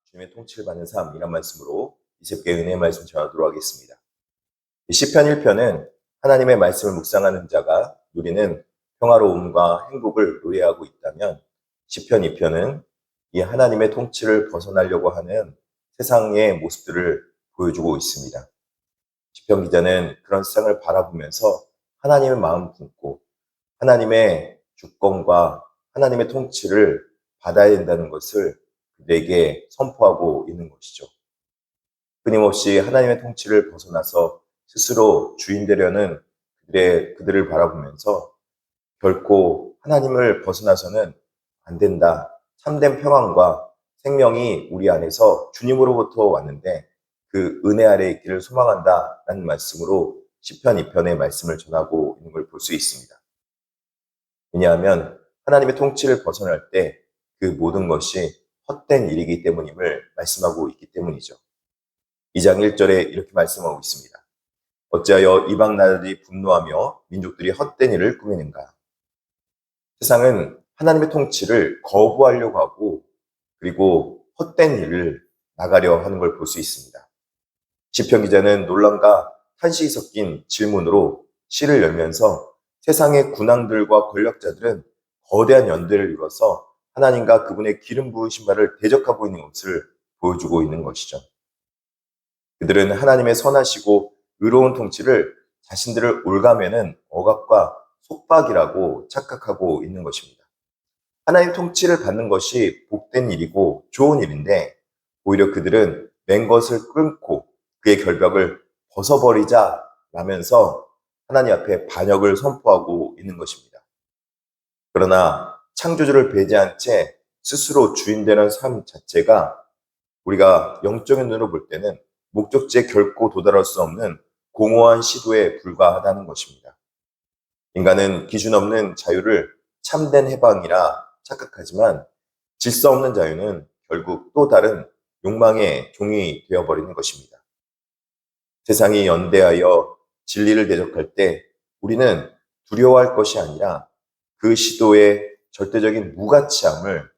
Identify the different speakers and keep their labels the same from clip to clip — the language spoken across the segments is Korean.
Speaker 1: 주님의 통치를 받는 삶, 이란 말씀으로 이새벽에 은혜의 말씀 전하도록 하겠습니다. 시편 1편은 하나님의 말씀을 묵상하는 자가 누리는 평화로움과 행복을 노래하고 있다면, 시편 2편은 이 하나님의 통치를 벗어나려고 하는 세상의 모습들을 보여주고 있습니다. 시편 기자는 그런 세상을 바라보면서 하나님의 마음 품고 하나님의 주권과 하나님의 통치를 받아야 된다는 것을 그들에게 선포하고 있는 것이죠. 끊임없이 하나님의 통치를 벗어나서 스스로 주인 되려는 그들을 바라보면서 결코 하나님을 벗어나서는 안 된다. 참된 평안과 생명이 우리 안에서 주님으로부터 왔는데 그 은혜 아래에 있기를 소망한다라는 말씀으로 시편 2편의 말씀을 전하고 있는 걸 볼 수 있습니다. 왜냐하면 하나님의 통치를 벗어날 때 그 모든 것이 헛된 일이기 때문임을 말씀하고 있기 때문이죠. 2장 1절에 이렇게 말씀하고 있습니다. 어찌하여 이방 나라들이 분노하며 민족들이 헛된 일을 꾸미는가? 세상은 하나님의 통치를 거부하려고 하고 그리고 헛된 일을 나가려 하는 걸 볼 수 있습니다. 시편 기자는 논란과 탄식이 섞인 질문으로 시를 열면서 세상의 군왕들과 권력자들은 거대한 연대를 이뤄서 하나님과 그분의 기름 부으신 바를 대적하고 있는 것을 보여주고 있는 것이죠. 그들은 하나님의 선하시고 의로운 통치를 자신들을 올가매는 억압과 속박이라고 착각하고 있는 것입니다. 하나님 통치를 받는 것이 복된 일이고 좋은 일인데 오히려 그들은 맨 것을 끊고 그의 결벽을 벗어버리자라면서 하나님 앞에 반역을 선포하고 있는 것입니다. 그러나 창조주를 배제한 채 스스로 주인되는 삶 자체가 우리가 영적인 눈으로 볼 때는 목적지에 결코 도달할 수 없는 공허한 시도에 불과하다는 것입니다. 인간은 기준 없는 자유를 참된 해방이라 착각하지만 질서 없는 자유는 결국 또 다른 욕망의 종이 되어버리는 것입니다. 세상이 연대하여 진리를 대적할 때 우리는 두려워할 것이 아니라 그 시도의 절대적인 무가치함을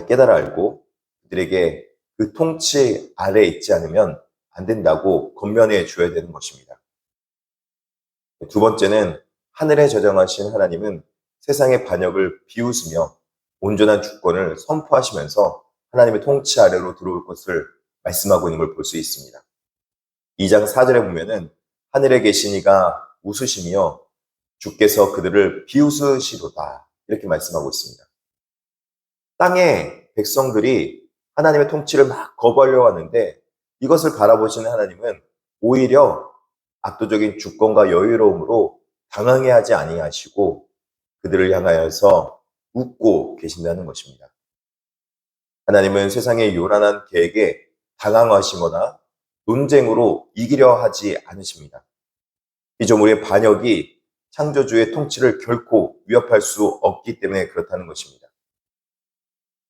Speaker 1: 깨달아 알고 그들에게 그 통치 아래에 있지 않으면 안 된다고 권면해 줘야 되는 것입니다. 두 번째는 하늘에 저장하신 하나님은 세상의 반역을 비웃으며 온전한 주권을 선포하시면서 하나님의 통치 아래로 들어올 것을 말씀하고 있는 걸 볼 수 있습니다. 2장 4절에 보면은 하늘에 계신 이가 웃으시며 주께서 그들을 비웃으시도다 이렇게 말씀하고 있습니다. 땅의 백성들이 하나님의 통치를 막 거부하려고 하는데 이것을 바라보시는 하나님은 오히려 압도적인 주권과 여유로움으로 당황해 하지 아니하시고 그들을 향하여서 웃고 계신다는 것입니다. 하나님은 세상의 요란한 계획에 당황하시거나 논쟁으로 이기려 하지 않으십니다. 피조물의 반역이 창조주의 통치를 결코 위협할 수 없기 때문에 그렇다는 것입니다.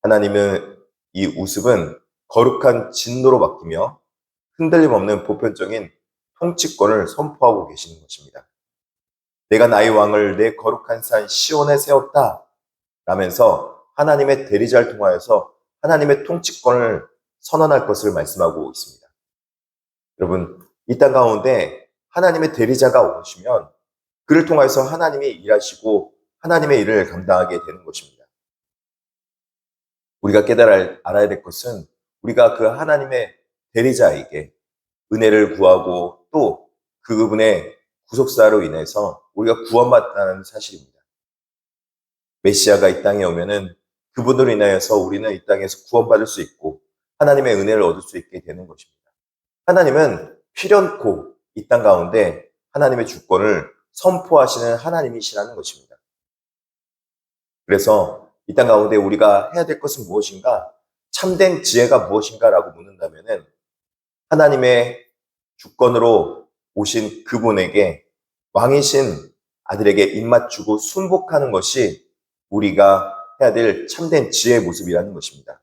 Speaker 1: 하나님은 이 우습은 거룩한 진노로 바뀌며 흔들림 없는 보편적인 통치권을 선포하고 계시는 것입니다. 내가 나의 왕을 내 거룩한 산 시온에 세웠다 라면서 하나님의 대리자를 통하여서 하나님의 통치권을 선언할 것을 말씀하고 있습니다. 여러분, 이 땅 가운데 하나님의 대리자가 오시면 그를 통해서 하나님이 일하시고 하나님의 일을 감당하게 되는 것입니다. 우리가 알아야 될 것은 우리가 그 하나님의 대리자에게 은혜를 구하고 또 그분의 구속사로 인해서 우리가 구원받다는 사실입니다. 메시아가 이 땅에 오면은 그분으로 인하여서 우리는 이 땅에서 구원받을 수 있고 하나님의 은혜를 얻을 수 있게 되는 것입니다. 하나님은 필연코 이 땅 가운데 하나님의 주권을 선포하시는 하나님이시라는 것입니다. 그래서 이 땅 가운데 우리가 해야 될 것은 무엇인가? 참된 지혜가 무엇인가라고 묻는다면은 하나님의 주권으로 오신 그분에게 왕이신 아들에게 입맞추고 순복하는 것이 우리가 해야 될 참된 지혜의 모습이라는 것입니다.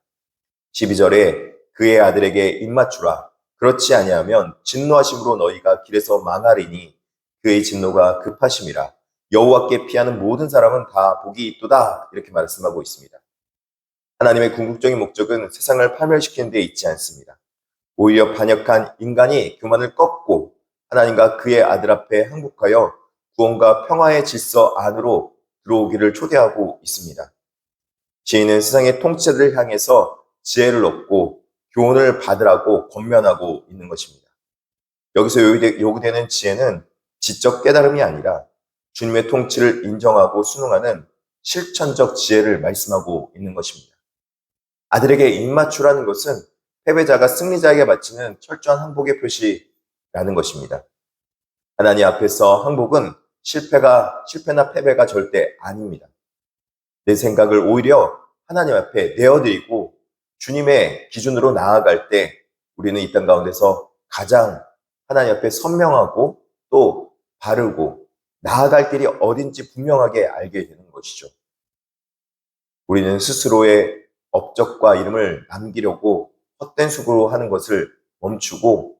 Speaker 1: 12절에 그의 아들에게 입맞추라. 그렇지 아니하면 진노하심으로 너희가 길에서 망하리니 그의 진노가 급하심이라. 여호와께 피하는 모든 사람은 다 복이 있도다 이렇게 말씀하고 있습니다. 하나님의 궁극적인 목적은 세상을 파멸시키는 데 있지 않습니다. 오히려 반역한 인간이 교만을 꺾고 하나님과 그의 아들 앞에 항복하여 구원과 평화의 질서 안으로 들어오기를 초대하고 있습니다. 지혜는 세상의 통치자들을 향해서 지혜를 얻고 교훈을 받으라고 권면하고 있는 것입니다. 여기서 요구되는 지혜는 지적 깨달음이 아니라 주님의 통치를 인정하고 순응하는 실천적 지혜를 말씀하고 있는 것입니다. 아들에게 입맞추라는 것은 패배자가 승리자에게 바치는 철저한 항복의 표시라는 것입니다. 하나님 앞에서 항복은 실패나 패배가 절대 아닙니다. 내 생각을 오히려 하나님 앞에 내어드리고 주님의 기준으로 나아갈 때 우리는 이 땅 가운데서 가장 하나님 앞에 선명하고 또 바르고 나아갈 길이 어딘지 분명하게 알게 되는 것이죠. 우리는 스스로의 업적과 이름을 남기려고 헛된 수고로 하는 것을 멈추고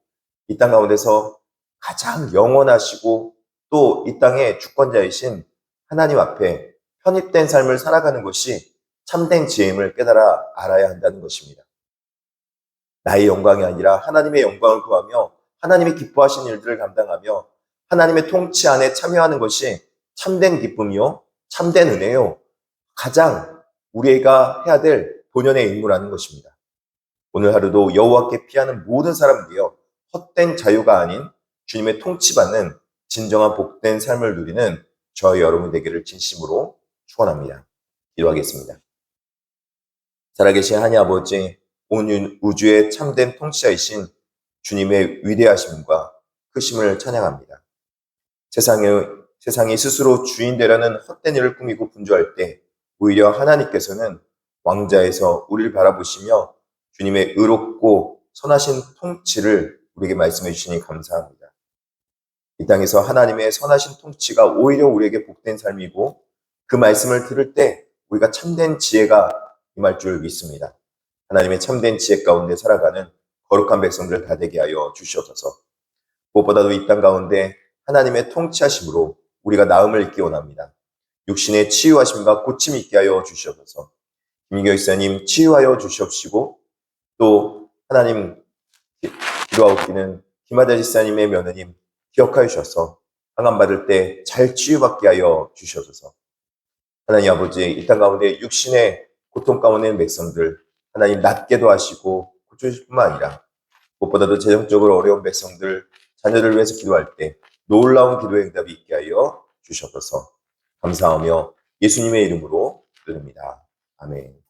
Speaker 1: 이 땅 가운데서 가장 영원하시고 또 이 땅의 주권자이신 하나님 앞에 편입된 삶을 살아가는 것이 참된 지혜임을 깨달아 알아야 한다는 것입니다. 나의 영광이 아니라 하나님의 영광을 구하며 하나님이 기뻐하신 일들을 감당하며 하나님의 통치 안에 참여하는 것이 참된 기쁨이요, 참된 은혜요, 가장 우리가 해야 될 본연의 임무라는 것입니다. 오늘 하루도 여호와께 피하는 모든 사람들이여 헛된 자유가 아닌 주님의 통치받는 진정한 복된 삶을 누리는 저와 여러분 되기를 진심으로 축원합니다. 기도하겠습니다. 살아계신 하나님 아버지, 온 우주의 참된 통치자이신 주님의 위대하심과 크심을 찬양합니다. 세상이 스스로 주인 되려는 헛된 일을 꾸미고 분주할 때 오히려 하나님께서는 왕자에서 우리를 바라보시며 주님의 의롭고 선하신 통치를 우리에게 말씀해 주시니 감사합니다. 이 땅에서 하나님의 선하신 통치가 오히려 우리에게 복된 삶이고 그 말씀을 들을 때 우리가 참된 지혜가 임할 줄 믿습니다. 하나님의 참된 지혜 가운데 살아가는 거룩한 백성들 다 되게 하여 주시옵소서. 무엇보다도 이 땅 가운데 하나님의 통치하심으로 우리가 나음을 입기 원합니다. 육신의 치유하심과 고침이 있게 하여 주시옵소서. 김인교 목사님 치유하여 주시옵시고 또 하나님 기도하고 있는 김하대 지사님의 며느님 기억하여 주셔서 항암받을 때 잘 치유받게 하여 주시옵소서. 하나님 아버지, 이 땅 가운데 육신의 고통 가운데 있는 백성들 하나님 낫게도 하시고 고쳐주실 뿐만 아니라 무엇보다도 재정적으로 어려운 백성들 자녀를 위해서 기도할 때 놀라운 기도의 응답이 있게 하여 주시옵소서. 감사하며 예수님의 이름으로 기도드립니다. 아멘.